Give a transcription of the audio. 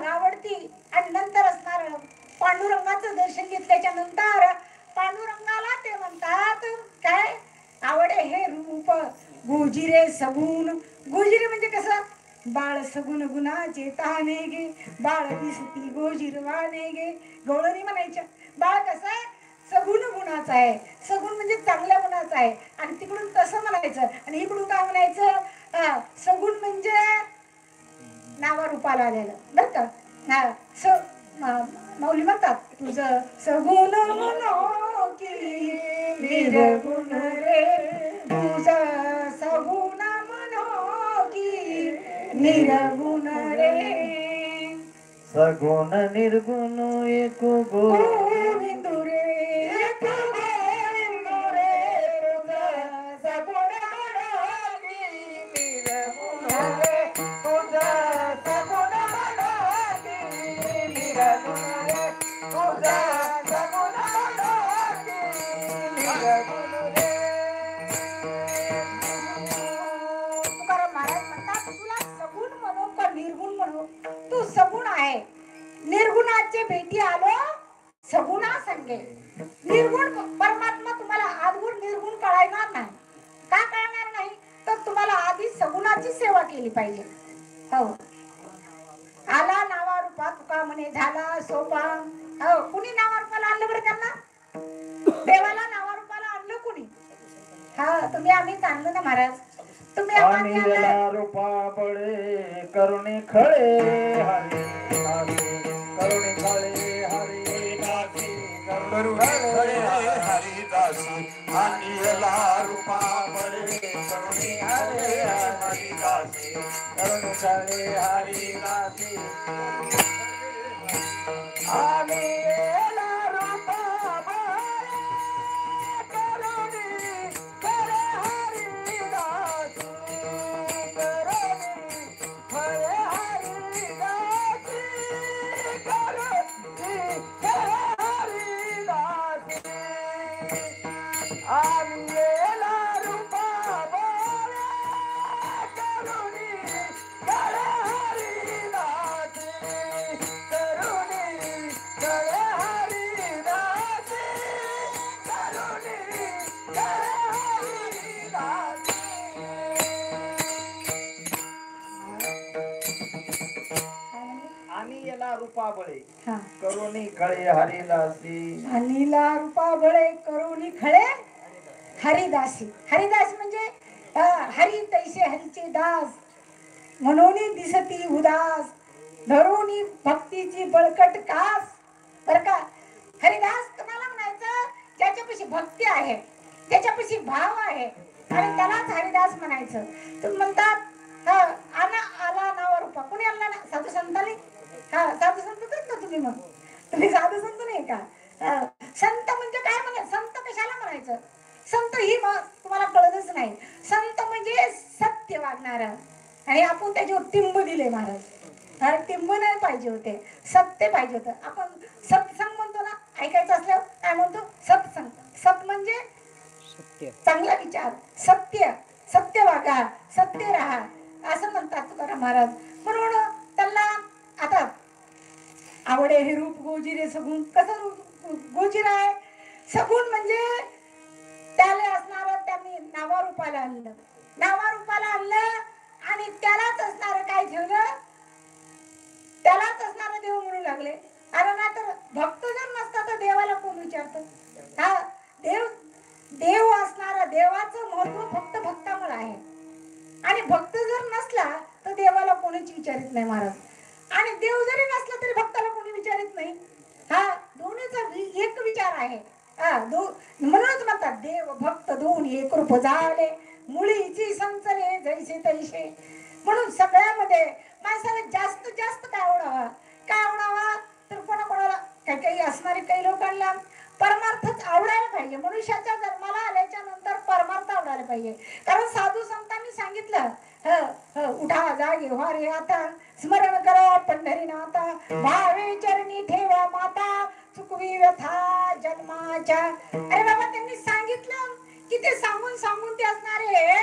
मन आवडती आणि नंतर असणार पांडुरंगाचं दर्शन घेतल्याच्या नंतर पांडुरंगाला ते म्हणतात काय आवडे हे रूप गोजिरे सगुण. गोजिरे म्हणजे कसं बाळ सगुण गुणाचे ताने गे बाळ दिसती गोजिरवाने गे. गवळणी म्हणायच्या बाळ कसं आहे सगुण गुणाचा आहे. सगुण म्हणजे चांगल्या गुणाचा आहे आणि तिकडून तसं म्हणायचं आणि इकडून काय म्हणायचं सगुण म्हणजे नावा रूपाला आलेलं बरं का. माऊली म्हणतात तुझं सगुण म्हणो की निर्गुण रे तुझं सगुण म्हणो की निर्गुण रे. सगुण निर्गुण एक गोविंद रे एक गोविंद रे तुझं सगुण म्हणो की निर्गुण रे तुझं सगुण म्हणो की निर्गुण रे तुझं सगुण म्हणो की निर्गुण रे. तुकाराम महाराज म्हणतात तुला सगुण म्हणू का निर्गुण म्हणू. तू सगुण आहे. निर्गुणाचे भेटी आलो सगुणा संगे. निर्गुण परमात्मा तुम्हाला आजवर निर्गुण कळणार नाही. का कळणार नाही तर तुम्हाला आधी सगुणाची सेवा केली पाहिजे. हो आला नावा रूपा तुका म्हणे झाला सोपा. हो कुणी नावा रूपाला आणलं बरं त्यांना. देवाला नावा रूपाला आणलं कुणी. हा तुम्ही आम्हीच आणलं ना महाराज. तुम्ही आणला रूपा बळे करुणे खळे हरी करुणे खळे हरी दासी करुणे खळे हरी दासी. आणला रूपा बळे करुणे खळे हरी दासी करुणे खळे हरी दासी. आणला रूपा बळे करुणे खळे हरी दासी रूपा बळे करुणी खळे हरिदासी. अनिला रूपा बळे करुणी खळे हरिदासी. हरिदास म्हणजे हरी तैसे हरीचे दास म्हणून दिसती उदास धरुणी भक्तीची बळकट कास. बर का हरिदास तुम्हाला म्हणायचं ज्याच्यापाशी भक्ती आहे त्याच्यापाशी भाव आहे आणि त्यालाच हरिदास म्हणायचं. तुम्ही म्हणतात आला नावा रूपा कोणी आणला ना साधू संतांनी. साधू संतच ना तुम्ही. मग तुम्ही साधू संत नाही का. संत म्हणजे काय म्हणे संत कशाला म्हणायचं. संत ही तुम्हाला कळतच नाही. संत म्हणजे सत्य वागणार आणि आपण त्याच्यावर टिंब दिले महाराज. टिंब नाही पाहिजे होते सत्य पाहिजे होतं. आपण सत्संग म्हणतो ना ऐकायचं असल्यावर काय म्हणतो सत्संग. सत म्हणजे चांगला विचार सत्य सत्य वागा सत्य राहा असं म्हणतात तुकाराम महाराज. म्हणून त्यांना आता आवडे हे रूप गोजिरे सगुण. कसं रूप गोजिरा आहे सगुण म्हणजे त्याला असणार त्यांनी नावा रूपाला आणलं. नावा रूपाला आणलं आणि त्यालाच असणार काय ठेवलं त्यालाच असणार देव म्हणू लागले. अरे ना तर भक्त जर नसता तर देवाला कोण विचारत. देव देव असणारा देवाचं महत्व फक्त भक्तामुळे आहे आणि भक्त जर नसला तर देवाला कोणीच विचारित नाही महाराज. आणि देव जरी नसला तरी भक्ताला कोणी विचारित नाही. दोन्हीचा एक विचार आहे. म्हणूनच म्हणतात देव भक्त दोन्ही एक रूप झाले मुळीची संचले जैसे तैसे. म्हणून सगळ्यामध्ये माणसाला जास्त जास्त काय आवडावा तर कोणाकोणाला काही काही असणारे काही लोकांना परमार्थच आवडायला पाहिजे. मनुष्याच्या जन्माला आल्याच्या नंतर परमार्थ आवडायला पाहिजे. कारण साधू संतांनी सांगितलं उठा जागे व्हा रे आता स्मरण करा पंढरीनाथा भावे चरणी ठेवा माता चुकवी व्यथा जन्माच्या. अरे बाबा त्यांनी सांगितलं की ते सांगून सांगून ते असणारे